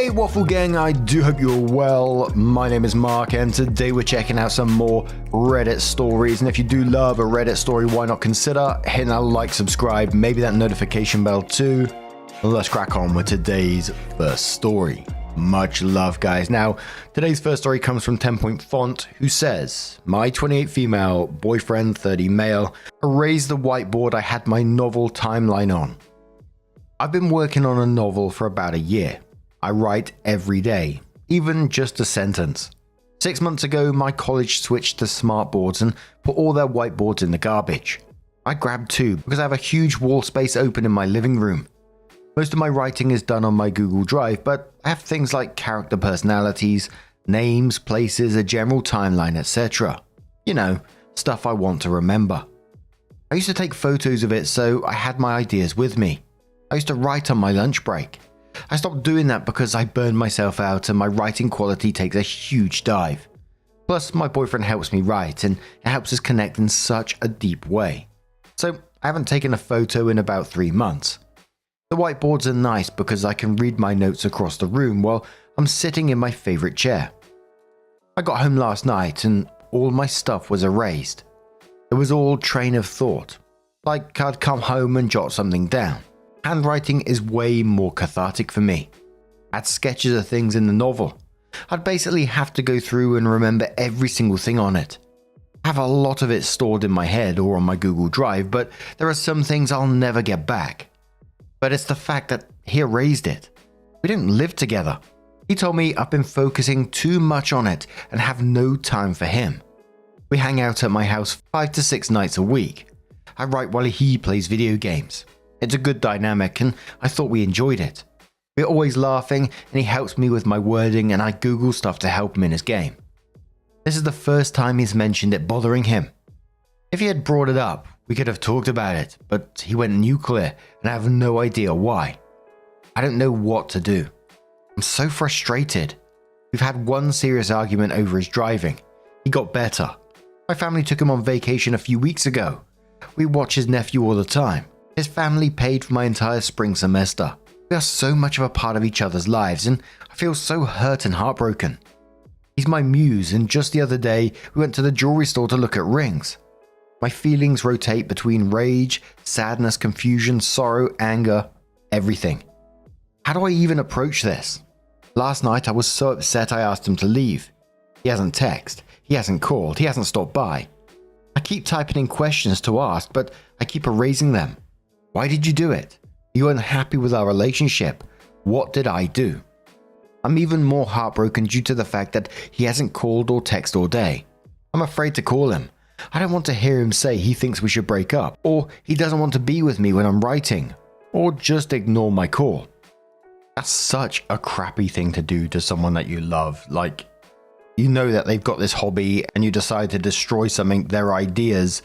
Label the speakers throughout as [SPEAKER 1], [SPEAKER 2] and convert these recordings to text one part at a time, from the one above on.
[SPEAKER 1] Hey Waffle Gang, I do hope you're well. My name is Mark and today we're checking out some more Reddit stories. And if you do love a Reddit story, why not consider hitting that like, subscribe, maybe that notification bell too. Let's crack on with today's first story. Much love, guys. Now, today's first story comes from 10 Font, who says, my 28 female, boyfriend 30 male, erased the whiteboard I had my novel timeline on. I've been working on a novel for about a year. I write every day, even just a sentence. 6 months ago, my college switched to smartboards and put all their whiteboards in the garbage. I grabbed two because I have a huge wall space open in my living room. Most of my writing is done on my Google Drive, but I have things like character personalities, names, places, a general timeline, etc. You know, stuff I want to remember. I used to take photos of it, so I had my ideas with me. I used to write on my lunch break. I stopped doing that because I burned myself out and my writing quality takes a huge dive. Plus, my boyfriend helps me write and it helps us connect in such a deep way. So I haven't taken a photo in about 3 months. The whiteboards are nice because I can read my notes across the room while I'm sitting in my favorite chair. I got home last night and all my stuff was erased. It was all train of thought, like I'd come home and jot something down. Handwriting is way more cathartic for me. I had sketches of things in the novel. I'd basically have to go through and remember every single thing on it. I have a lot of it stored in my head or on my Google Drive, but there are some things I'll never get back. But it's the fact that he erased it. We don't live together. He told me I've been focusing too much on it and have no time for him. We hang out at my house 5 to 6 nights a week. I write while he plays video games. It's a good dynamic and I thought we enjoyed it. We're always laughing and he helps me with my wording and I Google stuff to help him in his game. This is the first time he's mentioned it bothering him. If he had brought it up, we could have talked about it, but he went nuclear and I have no idea why. I don't know what to do. I'm so frustrated. We've had one serious argument over his driving. He got better. My family took him on vacation a few weeks ago. We watch his nephew all the time. His family paid for my entire spring semester. We are so much of a part of each other's lives and I feel so hurt and heartbroken. He's my muse and just the other day we went to the jewelry store to look at rings. My feelings rotate between rage, sadness, confusion, sorrow, anger, everything. How do I even approach this? Last night I was so upset I asked him to leave. He hasn't texted, he hasn't called, he hasn't stopped by. I keep typing in questions to ask, but I keep erasing them. Why did you do it? Are you unhappy with our relationship? What did I do? I'm even more heartbroken due to the fact that he hasn't called or texted all day. I'm afraid to call him. I don't want to hear him say he thinks we should break up, or he doesn't want to be with me when I'm writing, or just ignore my call. That's such a crappy thing to do to someone that you love. Like, you know that they've got this hobby and you decide to destroy something, their ideas,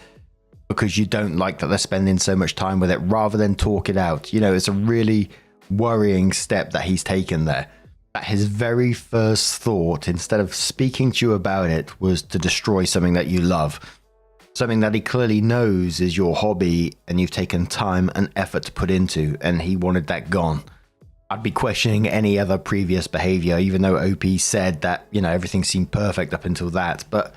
[SPEAKER 1] because you don't like that they're spending so much time with it rather than talk it out. You know, it's a really worrying step that he's taken there. That his very first thought, instead of speaking to you about it, was to destroy something that you love. Something that he clearly knows is your hobby and you've taken time and effort to put into, and he wanted that gone. I'd be questioning any other previous behavior, even though OP said that, you know, everything seemed perfect up until that. But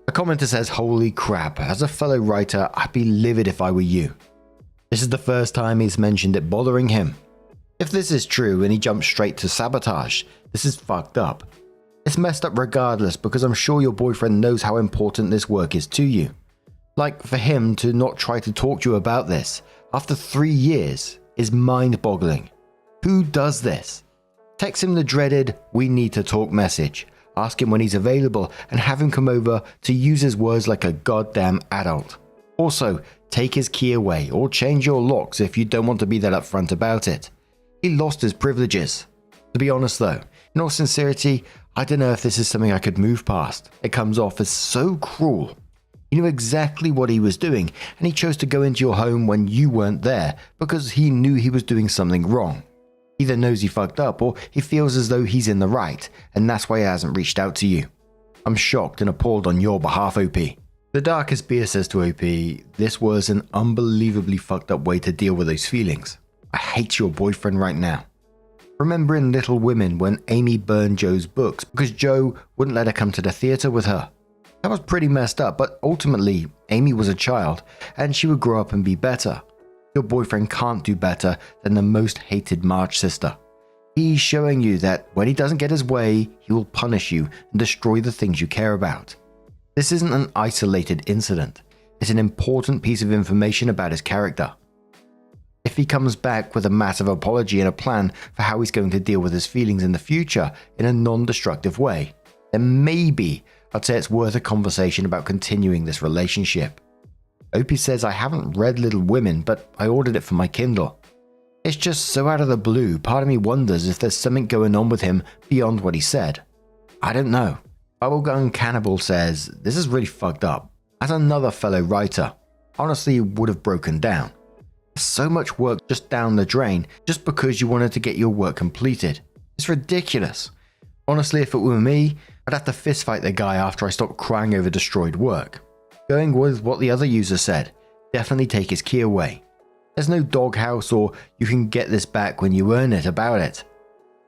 [SPEAKER 1] a commenter says, holy crap, as a fellow writer, I'd be livid if I were you. This is the first time he's mentioned it bothering him. If this is true and he jumps straight to sabotage, this is fucked up. It's messed up regardless because I'm sure your boyfriend knows how important this work is to you. Like, for him to not try to talk to you about this after 3 years is mind-boggling. Who does this? Text him the dreaded "we need to talk" message. Ask him when he's available and have him come over to use his words like a goddamn adult. Also, take his key away or change your locks if you don't want to be that upfront about it. He lost his privileges. To be honest though, in all sincerity, I don't know if this is something I could move past. It comes off as so cruel. He knew exactly what he was doing and he chose to go into your home when you weren't there because he knew he was doing something wrong. He either knows he fucked up or he feels as though he's in the right and that's why he hasn't reached out to you. I'm shocked and appalled on your behalf, OP. The Darkest Beer says to OP, this was an unbelievably fucked up way to deal with those feelings. I hate your boyfriend right now. Remembering Little Women when Amy burned Joe's books because Joe wouldn't let her come to the theater with her. That was pretty messed up, but ultimately, Amy was a child, and she would grow up and be better. Your boyfriend can't do better than the most hated Marge sister. He's showing you that when he doesn't get his way, he will punish you and destroy the things you care about. This isn't an isolated incident. It's an important piece of information about his character. If he comes back with a massive apology and a plan for how he's going to deal with his feelings in the future in a non-destructive way, then maybe I'd say it's worth a conversation about continuing this relationship. Opie says I haven't read Little Women, but I ordered it for my Kindle. It's just so out of the blue, part of me wonders if there's something going on with him beyond what he said. I don't know. Bubblegum Cannibal says, this is really fucked up. As another fellow writer, honestly would have broken down. So much work just down the drain just because you wanted to get your work completed. It's ridiculous. Honestly, if it were me, I'd have to fistfight the guy after I stopped crying over destroyed work. Going with what the other user said, definitely take his key away. There's no doghouse or you can get this back when you earn it about it.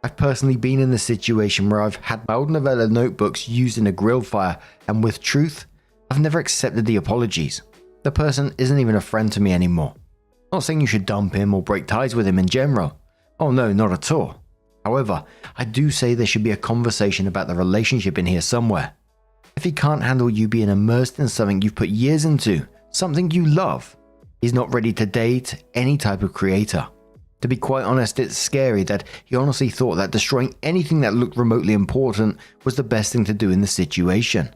[SPEAKER 1] I've personally been in the situation where I've had my old novella notebooks used in a grill fire, and with truth, I've never accepted the apologies. The person isn't even a friend to me anymore. Not saying you should dump him or break ties with him in general. Oh no, not at all. However, I do say there should be a conversation about the relationship in here somewhere. If he can't handle you being immersed in something you've put years into, something you love, he's not ready to date any type of creator. To be quite honest, it's scary that he honestly thought that destroying anything that looked remotely important was the best thing to do in the situation.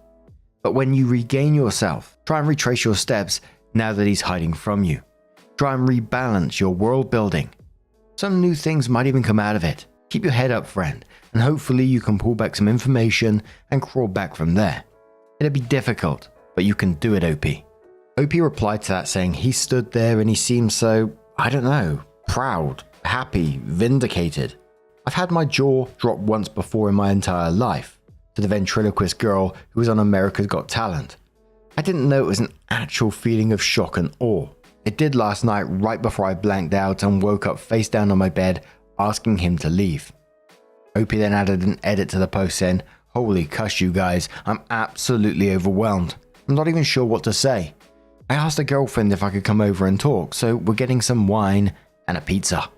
[SPEAKER 1] But when you regain yourself, try and retrace your steps now that he's hiding from you. Try and rebalance your world building. Some new things might even come out of it. Keep your head up, friend, and hopefully you can pull back some information and crawl back from there. It'll be difficult, but you can do it, OP. OP replied to that saying he stood there and he seemed so, I don't know, proud, happy, vindicated. I've had my jaw drop once before in my entire life, to the ventriloquist girl who was on America's Got Talent. I didn't know it was an actual feeling of shock and awe. It did last night right before I blanked out and woke up face down on my bed asking him to leave. Opie then added an edit to the post saying, holy cuss you guys, I'm absolutely overwhelmed. I'm not even sure what to say. I asked a girlfriend if I could come over and talk, so we're getting some wine and a pizza.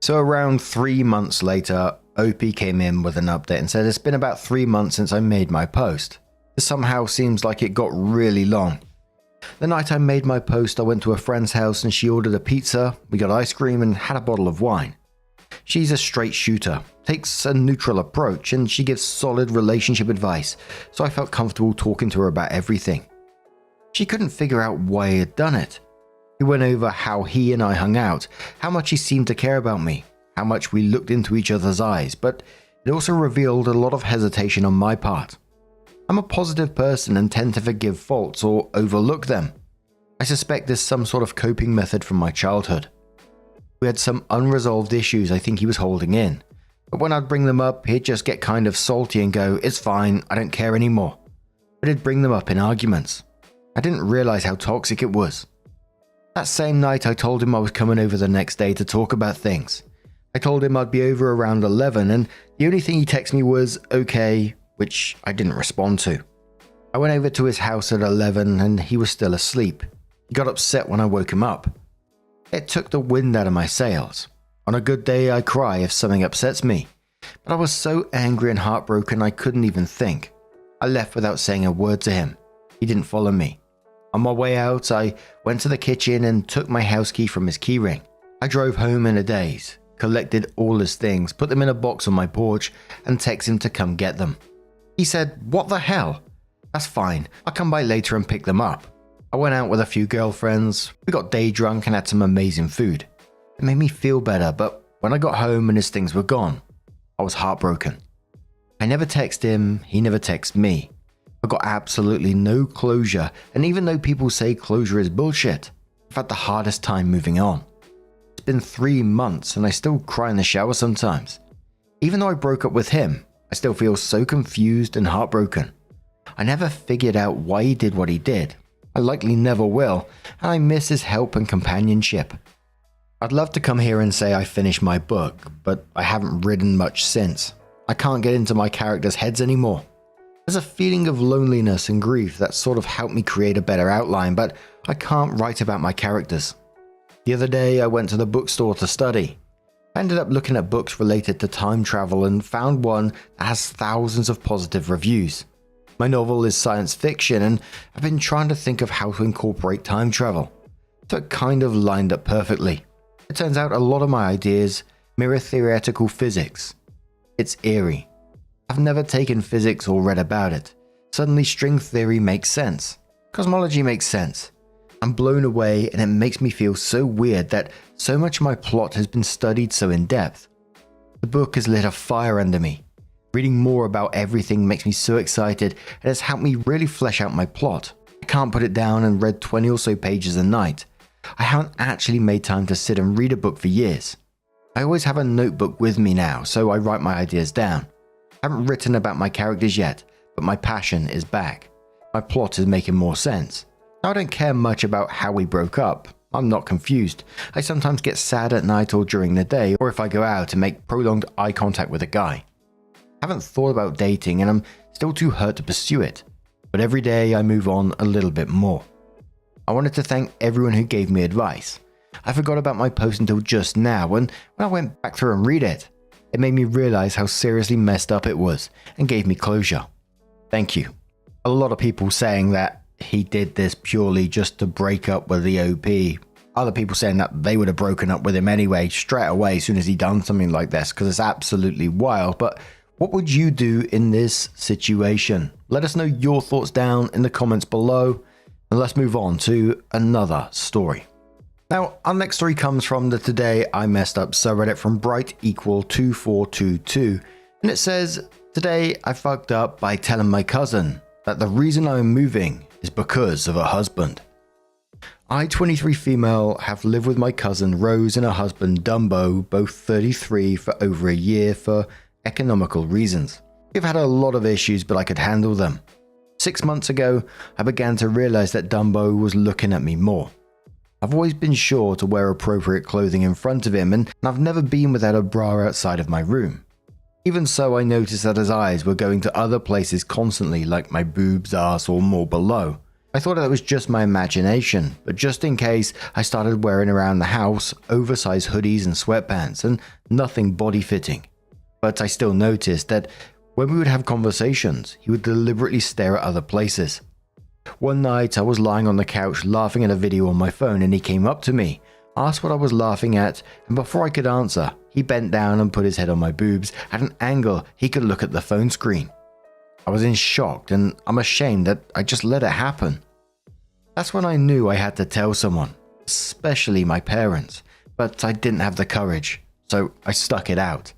[SPEAKER 1] So around 3 months later, Opie came in with an update and said it's been about 3 months since I made my post. This somehow seems like it got really long. The night I made my post, I went to a friend's house and she ordered a pizza, we got ice cream and had a bottle of wine. She's a straight shooter, takes a neutral approach, and she gives solid relationship advice, so I felt comfortable talking to her about everything. She couldn't figure out why I had done it. We went over how he and I hung out, how much he seemed to care about me, how much we looked into each other's eyes, but it also revealed a lot of hesitation on my part. I'm a positive person and tend to forgive faults or overlook them. I suspect there's some sort of coping method from my childhood. We had some unresolved issues I think he was holding in, but when I'd bring them up, he'd just get kind of salty and go, it's fine, I don't care anymore. But he'd bring them up in arguments. I didn't realize how toxic it was. That same night I told him I was coming over the next day to talk about things. I told him I'd be over around 11 and the only thing he texted me was, okay, which I didn't respond to. I went over to his house at 11 and he was still asleep. He got upset when I woke him up. It took the wind out of my sails. On a good day I cry if something upsets me, but I was so angry and heartbroken I couldn't even think. I left without saying a word to him. He didn't follow me. On my way out, I went to the kitchen and took my house key from his keyring. I drove home in a daze, collected all his things, put them in a box on my porch, and texted him to come get them. He said, what the hell? That's fine, I'll come by later and pick them up. I went out with a few girlfriends, we got day drunk and had some amazing food. It made me feel better, but when I got home and his things were gone, I was heartbroken. I never texted him, he never texted me. I got absolutely no closure, and even though people say closure is bullshit, I've had the hardest time moving on. It's been 3 months and I still cry in the shower sometimes. Even though I broke up with him, I still feel so confused and heartbroken. I never figured out why he did what he did. I likely never will, and I miss his help and companionship. I'd love to come here and say I finished my book, but I haven't written much since. I can't get into my characters' heads anymore. There's a feeling of loneliness and grief that sort of helped me create a better outline, but I can't write about my characters. The other day I went to the bookstore to study. I ended up looking at books related to time travel and found one that has thousands of positive reviews. My novel is science fiction and I've been trying to think of how to incorporate time travel, so it kind of lined up perfectly. It turns out a lot of my ideas mirror theoretical physics. It's eerie. I've never taken physics or read about it. Suddenly string theory makes sense. Cosmology makes sense. I'm blown away and it makes me feel so weird that so much of my plot has been studied so in depth. The book has lit a fire under me. Reading more about everything makes me so excited and has helped me really flesh out my plot. I can't put it down and read 20 or so pages a night. I haven't actually made time to sit and read a book for years. I always have a notebook with me now, so I write my ideas down. I haven't written about my characters yet, but my passion is back. My plot is making more sense. I don't care much about how we broke up. I'm not confused. I sometimes get sad at night or during the day, or if I go out and make prolonged eye contact with a guy. I haven't thought about dating and I'm still too hurt to pursue it. But every day I move on a little bit more. I wanted to thank everyone who gave me advice. I forgot about my post until just now, and when I went back through and read it, it made me realize how seriously messed up it was and gave me closure. Thank you. A lot of people saying that he did this purely just to break up with the OP. Other people saying that they would have broken up with him anyway straight away as soon as he done something like this because it's absolutely wild. But what would you do in this situation? Let us know your thoughts down in the comments below and let's move on to another story. Now, our next story comes from the Today I Messed Up subreddit from Bright2422, and it says, "Today I fucked up by telling my cousin that the reason I'm moving is because of her husband. I, 23 female, have lived with my cousin Rose and her husband Dumbo, both 33, for over a year for economical reasons. We've had a lot of issues, but I could handle them. 6 months ago, I began to realize that Dumbo was looking at me more. I've always been sure to wear appropriate clothing in front of him, and I've never been without a bra outside of my room. Even so, I noticed that his eyes were going to other places constantly, like my boobs, arse, or more below. I thought that was just my imagination, but just in case, I started wearing around the house oversized hoodies and sweatpants, and nothing body-fitting. But I still noticed that when we would have conversations, he would deliberately stare at other places. One night, I was lying on the couch laughing at a video on my phone and he came up to me, asked what I was laughing at, and before I could answer, he bent down and put his head on my boobs at an angle he could look at the phone screen. I was in shock and I'm ashamed that I just let it happen. That's when I knew I had to tell someone, especially my parents, but I didn't have the courage, so I stuck it out.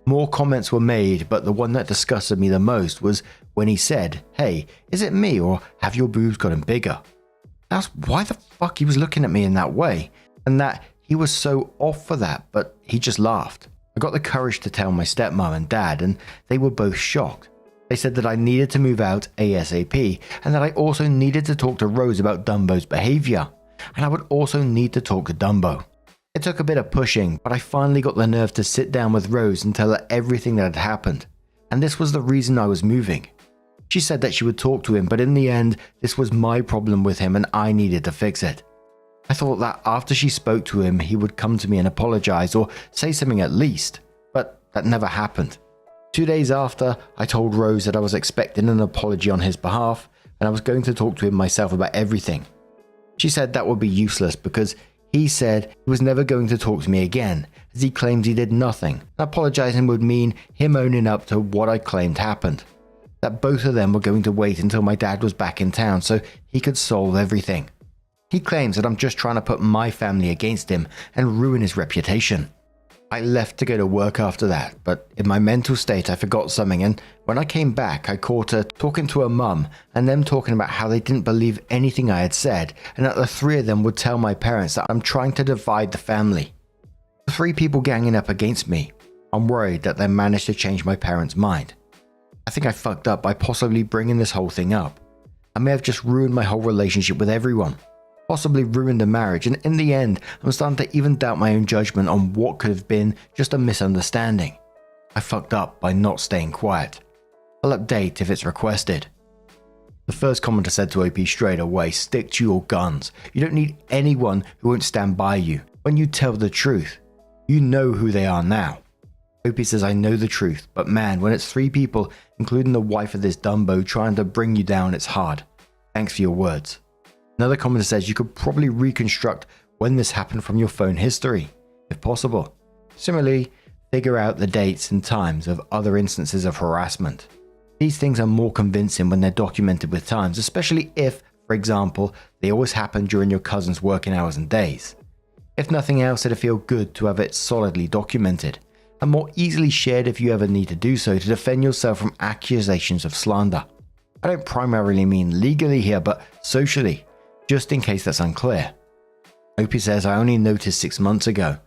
[SPEAKER 1] More comments were made, but the one that disgusted me the most was when he said, 'Hey, is it me or have your boobs gotten bigger?' I asked why the fuck he was looking at me in that way, and that he was so off for that, but he just laughed. I got the courage to tell my stepmom and dad, and they were both shocked. They said that I needed to move out ASAP, and that I also needed to talk to Rose about Dumbo's behavior, and I would also need to talk to Dumbo. It took a bit of pushing, but I finally got the nerve to sit down with Rose and tell her everything that had happened, and this was the reason I was moving. She said that she would talk to him, but in the end, this was my problem with him and I needed to fix it. I thought that after she spoke to him, he would come to me and apologize or say something at least, but that never happened. 2 days after, I told Rose that I was expecting an apology on his behalf and I was going to talk to him myself about everything. She said that would be useless because he said he was never going to talk to me again, as he claimed he did nothing, and apologizing would mean him owning up to what I claimed happened. That both of them were going to wait until my dad was back in town so he could solve everything. He claims that I'm just trying to put my family against him and ruin his reputation. I left to go to work after that, but in my mental state I forgot something, and when I came back I caught her talking to her mum and them talking about how they didn't believe anything I had said and that the three of them would tell my parents that I'm trying to divide the family. The three people ganging up against me. I'm worried that they managed to change my parents' mind. I think I fucked up by possibly bringing this whole thing up. I may have just ruined my whole relationship with everyone. possibly ruined a marriage, and in the end, I'm starting to even doubt my own judgment on what could have been just a misunderstanding. I fucked up by not staying quiet. I'll update if it's requested. The first commenter said to OP straight away, stick to your guns. You don't need anyone who won't stand by you. When you tell the truth, you know who they are now. OP says, I know the truth, but man, when it's 3 people, including the wife of this Dumbo, trying to bring you down, it's hard. Thanks for your words. Another commenter says you could probably reconstruct when this happened from your phone history, if possible. Similarly, figure out the dates and times of other instances of harassment. These things are more convincing when they're documented with times, especially if, for example, they always happen during your cousin's working hours and days. If nothing else, it'd feel good to have it solidly documented, and more easily shared if you ever need to do so to defend yourself from accusations of slander. I don't primarily mean legally here, but socially, just in case that's unclear. OP says, I only noticed 6 months ago.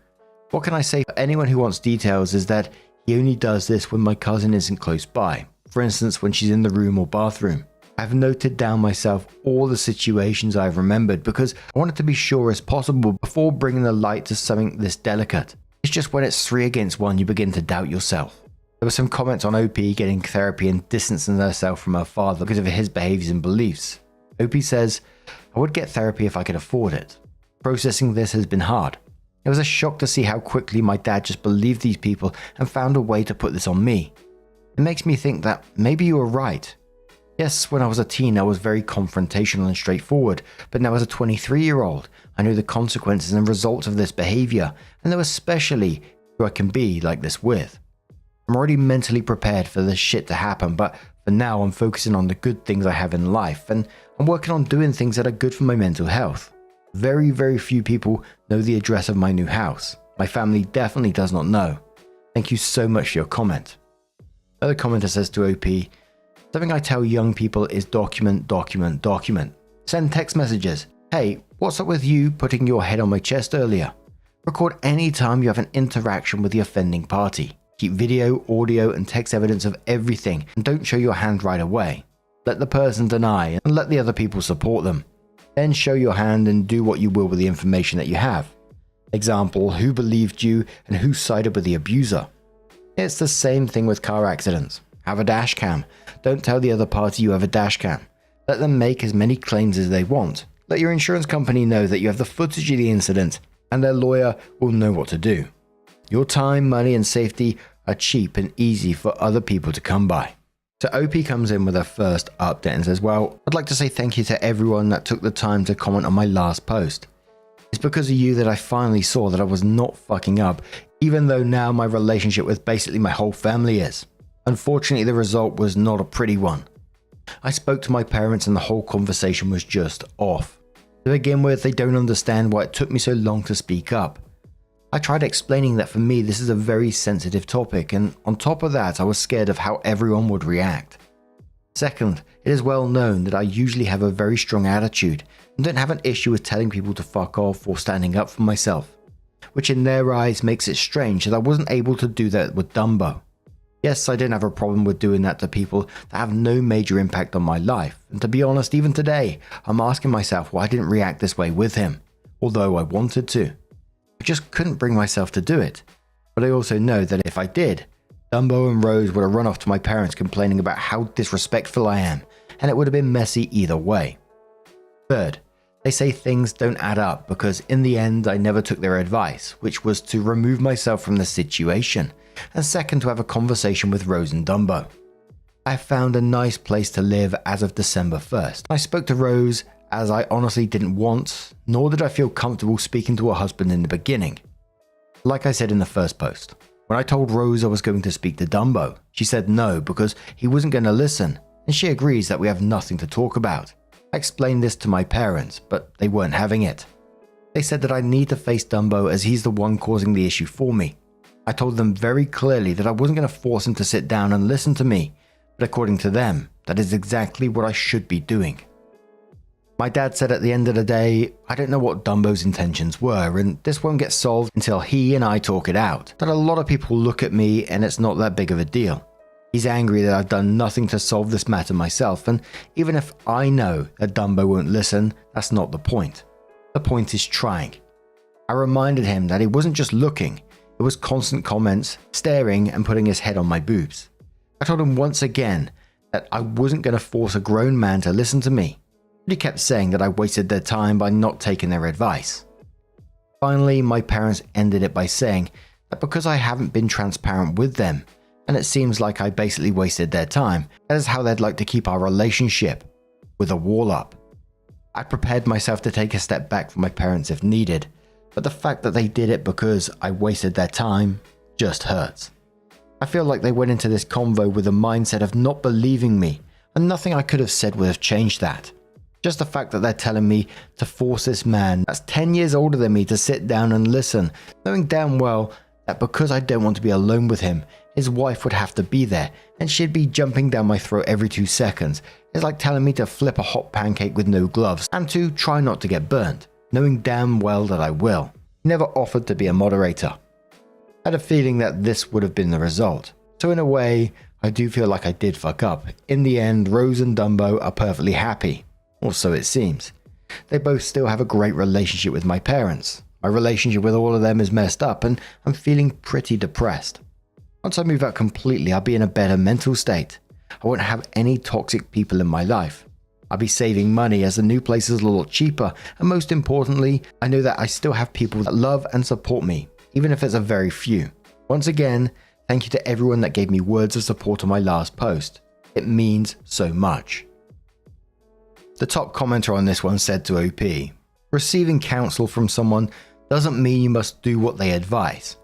[SPEAKER 1] What can I say for anyone who wants details is that he only does this when my cousin isn't close by. For instance, when she's in the room or bathroom. I've noted down myself all the situations I've remembered because I wanted to be sure as possible before bringing the light to something this delicate. It's just when it's 3 against 1 you begin to doubt yourself. There were some comments on OP getting therapy and distancing herself from her father because of his behaviors and beliefs. OP says, I would get therapy if I could afford it. Processing this has been hard. It was a shock to see how quickly my dad just believed these people and found a way to put this on me. It makes me think that maybe you were right. Yes, when I was a teen I was very confrontational and straightforward, but now as a 23-year-old, I know the consequences and results of this behavior, and know especially who I can be like this with. I'm already mentally prepared for this shit to happen, but for now I'm focusing on the good things I have in life, and I'm working on doing things that are good for my mental health. Very, very few people know the address of my new house. My family definitely does not know. Thank you so much for your comment. Another commenter says to OP, something I tell young people is document, document, document. Send text messages. Hey, what's up with you putting your head on my chest earlier? Record any time you have an interaction with the offending party. Keep video, audio, and text evidence of everything and don't show your hand right away. Let the person deny and let the other people support them. Then show your hand and do what you will with the information that you have. Example, who believed you and who sided with the abuser. It's the same thing with car accidents. Have a dash cam. Don't tell the other party you have a dash cam. Let them make as many claims as they want. Let your insurance company know that you have the footage of the incident, and their lawyer will know what to do. Your time, money, and safety are cheap and easy for other people to come by. So OP comes in with her first update and says, well, I'd like to say thank you to everyone that took the time to comment on my last post. It's because of you that I finally saw that I was not fucking up, even though now my relationship with basically my whole family is. Unfortunately, the result was not a pretty one. I spoke to my parents and the whole conversation was just off. To begin with, they don't understand why it took me so long to speak up. I tried explaining that for me this is a very sensitive topic, and on top of that I was scared of how everyone would react. Second, it is well known that I usually have a very strong attitude and don't have an issue with telling people to fuck off or standing up for myself, which in their eyes makes it strange that I wasn't able to do that with Dumbo. Yes, I didn't have a problem with doing that to people that have no major impact on my life, and to be honest, even today, I'm asking myself why I didn't react this way with him, although I wanted to. I just couldn't bring myself to do it, but I also know that if I did, Dumbo and Rose would have run off to my parents complaining about how disrespectful I am, and it would have been messy either way. Third, they say things don't add up because in the end I never took their advice, which was to remove myself from the situation, and second, to have a conversation with Rose and Dumbo. I found a nice place to live as of December 1st. I spoke to Rose as I honestly didn't want, nor did I feel comfortable speaking to her husband in the beginning. Like I said in the first post, when I told Rose I was going to speak to Dumbo, she said no because he wasn't going to listen, and she agrees that we have nothing to talk about. I explained this to my parents, but they weren't having it. They said that I need to face Dumbo as he's the one causing the issue for me. I told them very clearly that I wasn't going to force him to sit down and listen to me, but according to them, that is exactly what I should be doing. My dad said at the end of the day, I don't know what Dumbo's intentions were, and this won't get solved until he and I talk it out. That a lot of people look at me and it's not that big of a deal. He's angry that I've done nothing to solve this matter myself, and even if I know that Dumbo won't listen, that's not the point. The point is trying. I reminded him that he wasn't just looking, it was constant comments, staring and putting his head on my boobs. I told him once again that I wasn't going to force a grown man to listen to me, but he kept saying that I wasted their time by not taking their advice. Finally, my parents ended it by saying that because I haven't been transparent with them, and it seems like I basically wasted their time, that is how they'd like to keep our relationship, with a wall up. I prepared myself to take a step back from my parents if needed, but the fact that they did it because I wasted their time just hurts. I feel like they went into this convo with a mindset of not believing me, and nothing I could have said would have changed that. Just the fact that they're telling me to force this man that's 10 years older than me to sit down and listen, knowing damn well that because I don't want to be alone with him, his wife would have to be there, and she'd be jumping down my throat every 2 seconds. It's like telling me to flip a hot pancake with no gloves, and to try not to get burnt, knowing damn well that I will. He never offered to be a moderator. I had a feeling that this would have been the result. So in a way, I do feel like I did fuck up. In the end, Rose and Dumbo are perfectly happy. Or so it seems. They both still have a great relationship with my parents. My relationship with all of them is messed up, and I'm feeling pretty depressed. Once I move out completely, I'll be in a better mental state. I won't have any toxic people in my life. I'll be saving money as the new place is a lot cheaper, and most importantly, I know that I still have people that love and support me, even if it's a very few. Once again, thank you to everyone that gave me words of support on my last post. It means so much. The top commenter on this one said to OP, "Receiving counsel from someone doesn't mean you must do what they advise.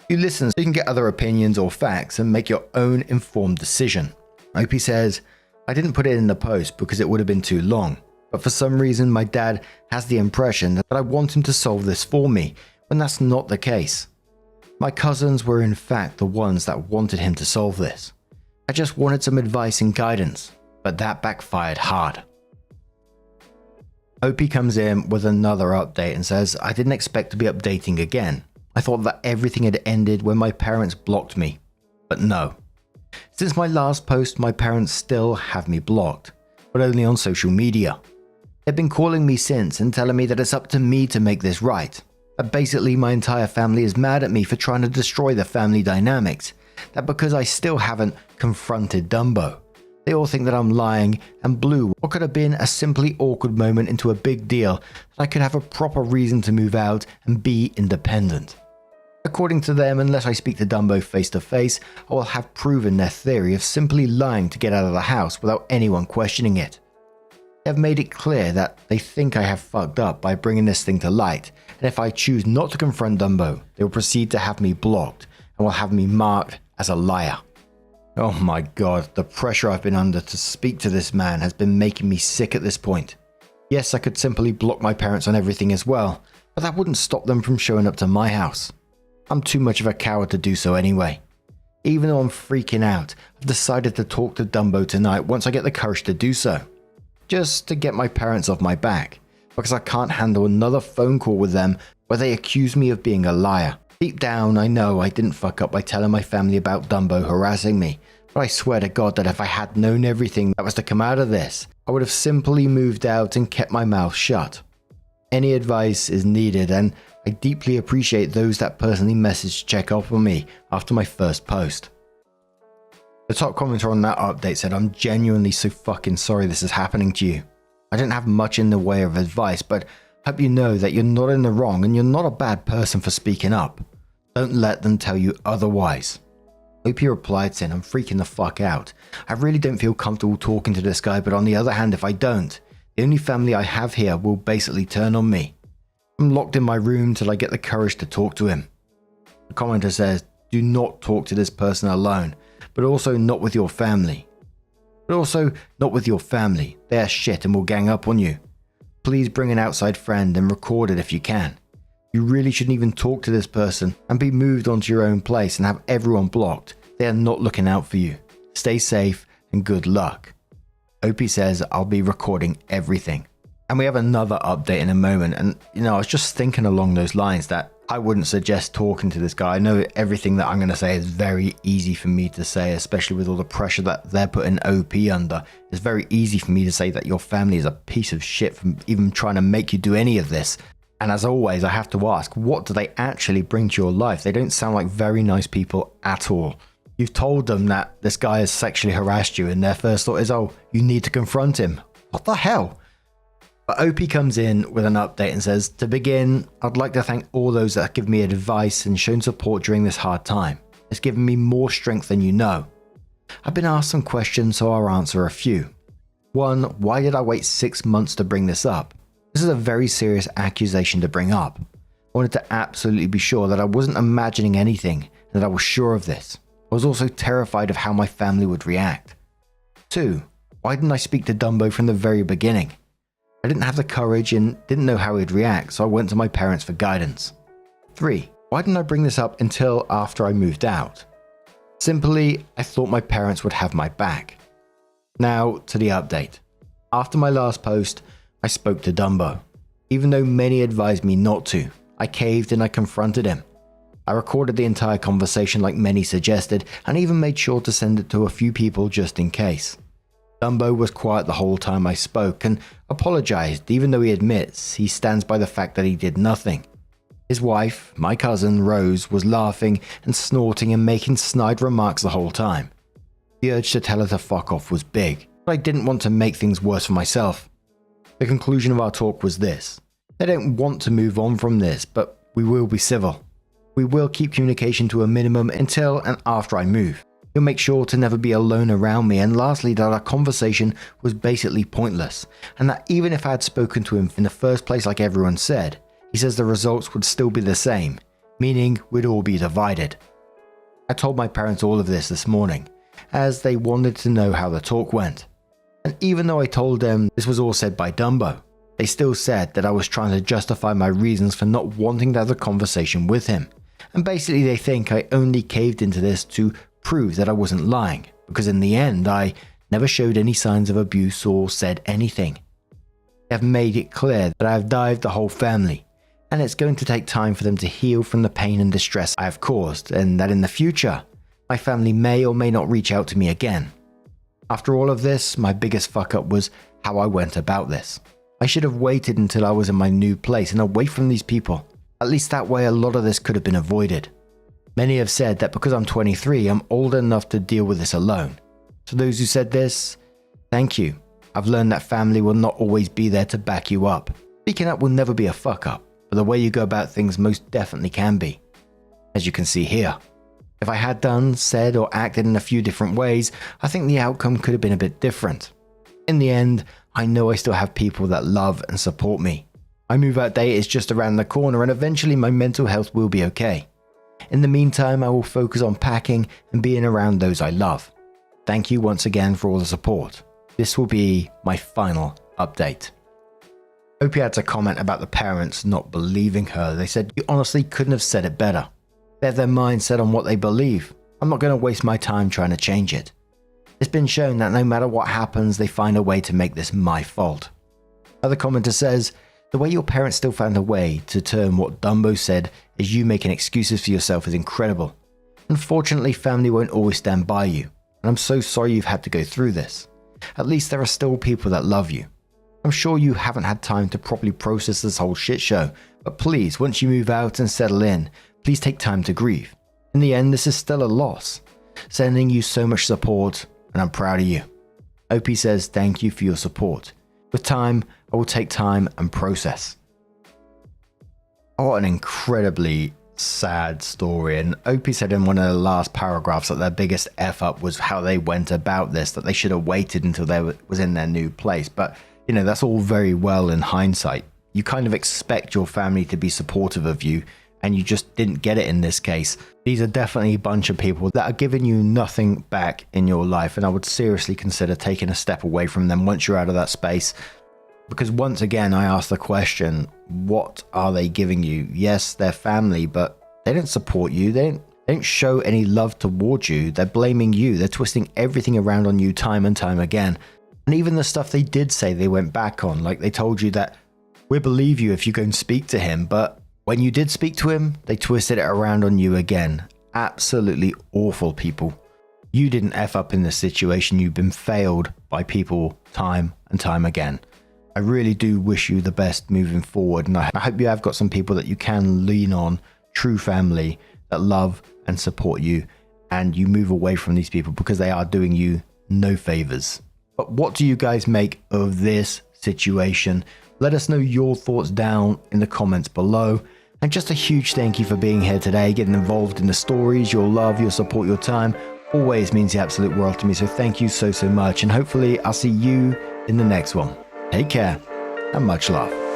[SPEAKER 1] You listen so you can get other opinions or facts and make your own informed decision." OP says, "I didn't put it in the post because it would have been too long, but for some reason my dad has the impression that I want him to solve this for me, when that's not the case. My cousins were in fact the ones that wanted him to solve this. I just wanted some advice and guidance, but that backfired hard." OP comes in with another update and says, "I didn't expect to be updating again. I thought that everything had ended when my parents blocked me, but no. Since my last post, my parents still have me blocked, but only on social media. They've been calling me since and telling me that it's up to me to make this right. That basically my entire family is mad at me for trying to destroy the family dynamics. That because I still haven't confronted Dumbo. They all think that I'm lying and blew what could have been a simply awkward moment into a big deal, that I could have a proper reason to move out and be independent. According to them, unless I speak to Dumbo face to face, I will have proven their theory of simply lying to get out of the house without anyone questioning it. They have made it clear that they think I have fucked up by bringing this thing to light, and if I choose not to confront Dumbo, they will proceed to have me blocked and will have me marked as a liar. Oh my god, the pressure I've been under to speak to this man has been making me sick at this point. Yes, I could simply block my parents on everything as well, but that wouldn't stop them from showing up to my house. I'm too much of a coward to do so anyway. Even though I'm freaking out, I've decided to talk to Dumbo tonight once I get the courage to do so. Just to get my parents off my back, because I can't handle another phone call with them where they accuse me of being a liar. Deep down, I know I didn't fuck up by telling my family about Dumbo harassing me, but I swear to God that if I had known everything that was to come out of this, I would have simply moved out and kept my mouth shut. Any advice is needed, and I deeply appreciate those that personally message check up on me after my first post. The top commenter on that update said, "I'm genuinely so fucking sorry this is happening to you. I didn't have much in the way of advice, but hope you know that you're not in the wrong and you're not a bad person for speaking up. Don't let them tell you otherwise." OP replied saying, "I'm freaking the fuck out. I really don't feel comfortable talking to this guy, but on the other hand, if I don't, the only family I have here will basically turn on me. I'm locked in my room till I get the courage to talk to him." The commenter says, "Do not talk to this person alone, but also not with your family. They are shit and will gang up on you. Please bring an outside friend and record it if you can. You really shouldn't even talk to this person and be moved onto your own place and have everyone blocked. They are not looking out for you. Stay safe and good luck." OP says, "I'll be recording everything." And we have another update in a moment, and I was just thinking along those lines that I wouldn't suggest talking to this guy. I know everything that I'm going to say is very easy for me to say, especially with all the pressure that they're putting OP under. It's very easy for me to say that your family is a piece of shit from even trying to make you do any of this. And as always, I have to ask, what do they actually bring to your life? They don't sound like very nice people at all. You've told them that this guy has sexually harassed you, and their first thought is, oh, you need to confront him. What the hell? But OP comes in with an update and says, to begin, I'd like to thank all those that have given me advice and shown support during this hard time. It's given me more strength than you know. I've been asked some questions, so I'll answer a few. 1. Why did I wait 6 months to bring this up? This is a very serious accusation to bring up. I wanted to absolutely be sure that I wasn't imagining anything and that I was sure of this. I was also terrified of how my family would react. 2. Why didn't I speak to Dumbo from the very beginning? I didn't have the courage and didn't know how he'd react, so I went to my parents for guidance. 3. Why didn't I bring this up until after I moved out? Simply, I thought my parents would have my back. Now to the update. After my last post, I spoke to Dumbo. Even though many advised me not to, I caved and I confronted him. I recorded the entire conversation like many suggested, and even made sure to send it to a few people just in case. Dumbo was quiet the whole time I spoke and apologized, even though he admits he stands by the fact that he did nothing. His wife, my cousin Rose, was laughing and snorting and making snide remarks the whole time. The urge to tell her to fuck off was big, but I didn't want to make things worse for myself. The conclusion of our talk was this. They don't want to move on from this, but we will be civil. We will keep communication to a minimum until and after I move. He'll make sure to never be alone around me, and lastly that our conversation was basically pointless, and that even if I had spoken to him in the first place like everyone said, he says the results would still be the same, meaning we'd all be divided. I told my parents all of this morning, as they wanted to know how the talk went. And even though I told them this was all said by Dumbo, they still said that I was trying to justify my reasons for not wanting to have a conversation with him. And basically they think I only caved into this to prove that I wasn't lying, because in the end I never showed any signs of abuse or said anything. They have made it clear that I have dived the whole family, and it's going to take time for them to heal from the pain and distress I have caused, and that in the future, my family may or may not reach out to me again. After all of this, my biggest fuck up was how I went about this. I should have waited until I was in my new place and away from these people. At least that way a lot of this could have been avoided. Many have said that because I'm 23, I'm old enough to deal with this alone. To those who said this, thank you. I've learned that family will not always be there to back you up. Speaking up will never be a fuck up, but the way you go about things most definitely can be. As you can see here. If I had done, said, or acted in a few different ways, I think the outcome could have been a bit different. In the end, I know I still have people that love and support me. My move out date is just around the corner, and eventually my mental health will be okay. In the meantime, I will focus on packing and being around those I love. Thank you once again for all the support. This will be my final update. OP had a comment about the parents not believing her. They said, you honestly couldn't have said it better. They have their mind set on what they believe. I'm not going to waste my time trying to change it. It's been shown that no matter what happens, they find a way to make this my fault. Another commenter says, the way your parents still found a way to turn what Dumbo said as you making excuses for yourself is incredible. Unfortunately, family won't always stand by you, and I'm so sorry you've had to go through this. At least there are still people that love you. I'm sure you haven't had time to properly process this whole shit show, but please, once you move out and settle in, please take time to grieve. In the end, this is still a loss. Sending you so much support, and I'm proud of you. OP says thank you for your support. With time, I will take time and process. What an incredibly sad story. And OP said in one of the last paragraphs that their biggest F up was how they went about this, that they should have waited until they was in their new place. But, you know, that's all very well in hindsight. You kind of expect your family to be supportive of you, and you just didn't get it in this case. These are definitely a bunch of people that are giving you nothing back in your life, and I would seriously consider taking a step away from them once you're out of that space. Because once again, I ask the question, what are they giving you? Yes, they're family, but they don't support you. They don't show any love towards you. They're blaming you. They're twisting everything around on you time and time again. And even the stuff they did say they went back on, like they told you that, we'll believe you if you go and speak to him, but When you did speak to him, they twisted it around on you again. Absolutely awful people. You didn't F up in this situation. You've been failed by people time and time again. I really do wish you the best moving forward. And I hope you have got some people that you can lean on, true family that love and support you, and you move away from these people because they are doing you no favors. But what do you guys make of this situation? Let us know your thoughts down in the comments below. And just a huge thank you for being here today, getting involved in the stories. Your love, your support, your time always means the absolute world to me. So thank you so much. And hopefully I'll see you in the next one. Take care and much love.